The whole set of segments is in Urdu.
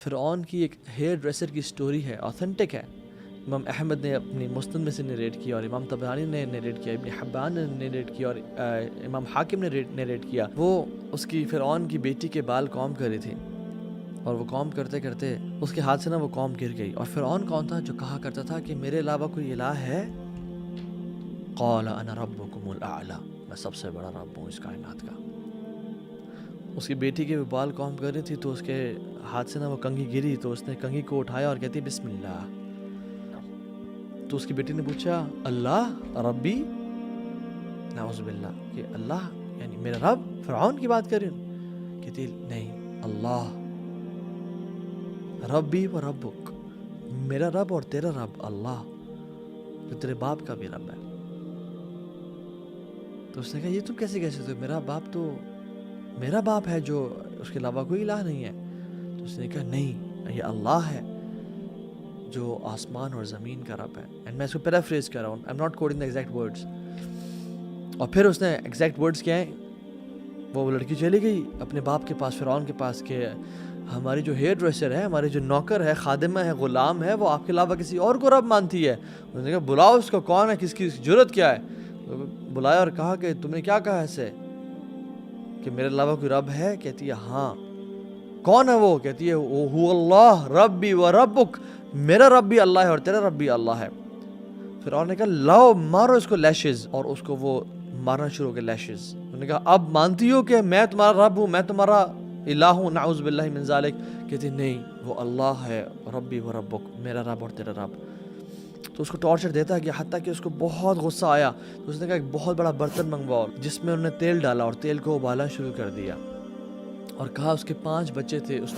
فرعون کی ایک ہیئر ڈریسر کی سٹوری ہے، اوتھینٹک ہے. امام احمد نے اپنی مسند میں سے نریٹ کیا، اور امام طبرانی نے نریٹ کیا، ابن حبان نے نریٹ کیا، اور امام حاکم نے نریٹ کیا. وہ اس کی فرعون کی بیٹی کے بال کام کر رہی تھی، اور وہ کام کرتے کرتے اس کے ہاتھ سے نا وہ کام گر گئی. اور فرعون کون تھا؟ جو کہا کرتا تھا کہ میرے علاوہ کوئی الہ ہے؟ قال انا ربکم الاعلی، میں سب سے بڑا رب ہوں اس کائنات کا. اس کی بیٹی کے بال کام کر رہی تھی تو اس کے ہاتھ سے نا وہ کنگھی گری، تو اس نے کنگھی کو اٹھایا اور کہتی بسم اللہ. تو اس کی بیٹی نے پوچھا اللہ ربی، نعوذ باللہ، کہ اللہ یعنی میرا رب؟ فرعون کی بات کر رہی ہوں؟ کہتی نہیں، اللہ ربی و ربک، میرا رب اور تیرا رب اللہ، جو تیرے باپ کا بھی رب ہے. تو اس نے کہا یہ تم کیسے کہہ سکتے ہو؟ میرا باپ تو میرا باپ ہے، جو اس کے علاوہ کوئی الہ نہیں ہے. تو اس نے کہا نہیں، یہ اللہ ہے جو آسمان اور زمین کا رب ہے. اینڈ میں اس کو پیرافریز کر رہا ہوں، I'm not quoting the exact words. اور پھر اس نے ایگزیکٹ ورڈز کیا ہیں، وہ لڑکی چلی گئی اپنے باپ کے پاس، فرعون کے پاس، کہ ہماری جو ہیئر ڈریسر ہے، ہماری جو نوکر ہے، خادمہ ہے، غلام ہے، وہ آپ کے علاوہ کسی اور کو رب مانتی ہے. اس نے کہا بلاؤ اس کو، کون ہے، کس کی جرت کیا ہے. بلایا اور کہا کہ تم نے کیا کہا ایسے کہ میرے علاوہ کوئی رب ہے؟ کہتی ہے ہاں. کون ہے وہ؟ کہتی ہے هو اللہ ربی و ربک، میرا رب بھی اللہ ہے اور تیرا رب بھی اللہ ہے. فرعون نے کہا لاؤ مارو اس کو لیشز، اور اس کو وہ مارنا شروع ہو گیا لیشز. انہوں نے کہا اب مانتی ہو کہ میں تمہارا رب ہوں، میں تمہارا الہ ہوں؟ نعوذ باللہ من ذالک. کہتی نہیں، وہ اللہ ہے ربی و ربک، میرا رب اور تیرا رب. تو اس کو ٹارچر دیتا گیا حتیٰ کہ اس کو بہت غصہ آیا. تو اس نے کہا ایک بہت بڑا برتن منگواؤ، جس میں انہوں نے تیل ڈالا اور تیل کو ابالنا شروع کر دیا، اور کہا اس کے 5 بچے تھے، اس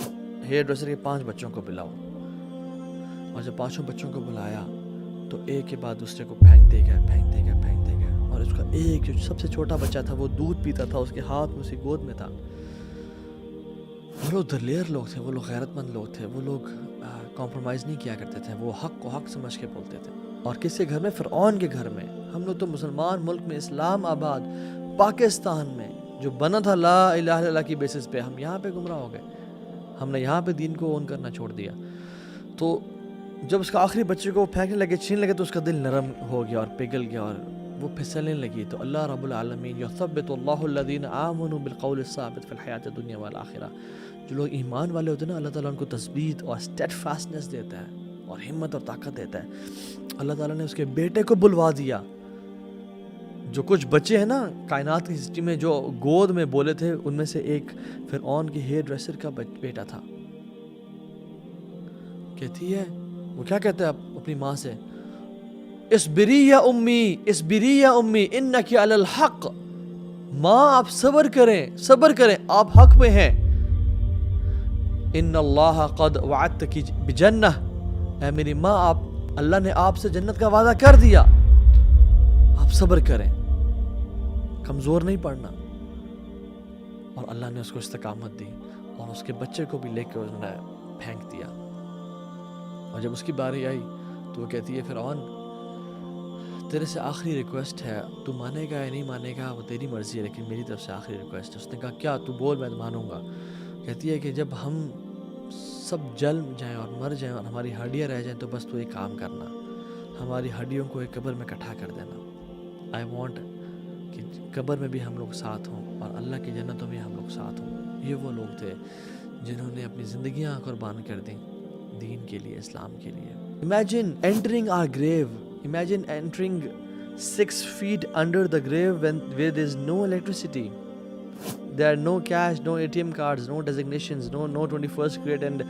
ہیئر ڈریسر کے 5 بچوں کو بلاؤ. اور جب 5 بچوں کو بلایا تو ایک کے بعد دوسرے کو پھینکتے گئے. اور اس کا ایک جو سب سے چھوٹا بچہ تھا وہ دودھ پیتا تھا، اس کے ہاتھ میں، اس کی گود میں تھا. وہ لوگ دلیر لوگ تھے، وہ لوگ غیرت مند لوگ تھے، وہ لوگ کمپرومائز نہیں کیا کرتے تھے، وہ حق کو حق سمجھ کے بولتے تھے. اور کس کے گھر میں؟ فرعون کے گھر میں. ہم لوگ تو مسلمان ملک میں، اسلام آباد پاکستان میں، جو بنا تھا لا الہ الا اللہ کی بیسس پہ، ہم یہاں پہ گمراہ ہو گئے. ہم نے یہاں پہ دین کو اون کرنا چھوڑ دیا. تو جب اس کا آخری بچے کو پھینکنے لگے، چھین لگے، تو اس کا دل نرم ہو گیا اور پگھل گیا اور وہ پھسلنے لگی. تو اللہ رب العالمین یثبت اللہ الذین آمنوا بالقول الثابت فی الحیات الدنیا والآخرہ، جو لوگ ایمان والے ہوتے ہیں نا، اللہ تعالیٰ ان کو تثبیت اور اسٹیڈ فاسٹنس دیتا ہے اور ہمت اور طاقت دیتا ہے. اللہ تعالیٰ نے اس کے بیٹے کو بلوا دیا. جو کچھ بچے ہیں نا کائنات کی ہسٹری میں جو گود میں بولے تھے، ان میں سے ایک فرعون کی ہیئر ڈریسر کا بیٹا تھا. کہتی ہے وہ کیا کہتا ہے اپنی ماں سے، اصبری یا امی انکی علی الحق، ماں آپ صبر کریں، آپ حق میں ہیں. ان اللہ قد وعدتکی بجنہ، اے میری ماں، اللہ نے آپ سے جنت کا وعدہ کر دیا، آپ صبر کریں، کمزور نہیں پڑنا. اور اللہ نے اس کو استقامت دی اور اس کے بچے کو بھی لے کے انہوں نے پھینک دیا. اور جب اس کی باری آئی تو وہ کہتی ہے فرعون تیرے سے آخری ریکویسٹ ہے، تو مانے گا یا نہیں مانے گا وہ تیری مرضی ہے، لیکن میری طرف سے آخری ریکویسٹ ہے. اس نے کہا کیا؟ تو بول، میں مانوں گا. کہتی ہے کہ جب ہم سب جل جائیں اور مر جائیں اور ہماری ہڈیاں رہ جائیں تو بس تو ایک کام کرنا، ہماری ہڈیوں کو ایک قبر میں اکٹھا کر دینا. آئی وانٹ کہ قبر میں بھی ہم لوگ ساتھ ہوں اور اللہ کی جنتوں میں ہم لوگ ساتھ ہوں. یہ وہ لوگ تھے جنہوں نے اپنی زندگیاں قربان کر دیں دین کے لیے، اسلام کے لیے. Imagine entering our grave. Imagine entering 6 feet under the grave where there is no electricity. There are no cash, no ATM cards, no designations, no 21st grade and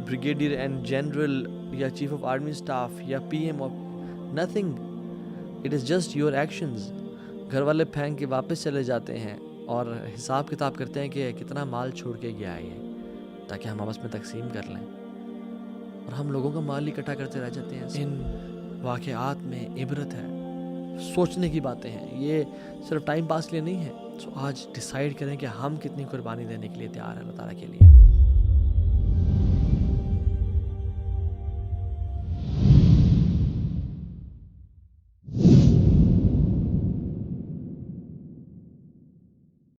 brigadier and general یا chief of army staff یا PM or nothing. It is just your actions. گھر والے پھینک کے واپس چلے جاتے ہیں اور حساب کتاب کرتے ہیں کہ کتنا مال چھوڑ کے گیا ہے یہ، تاکہ ہم آپس میں تقسیم کر لیں، اور ہم لوگوں کا مال اکٹھا کرتے رہ جاتے ہیں. ان واقعات میں عبرت ہے، سوچنے کی باتیں ہیں، یہ صرف ٹائم پاس کے لیے نہیں ہے. سو آج ڈیسائیڈ کریں کہ ہم کتنی قربانی دینے کے لیے تیار ہیں اللہ تعالیٰ کے لیے.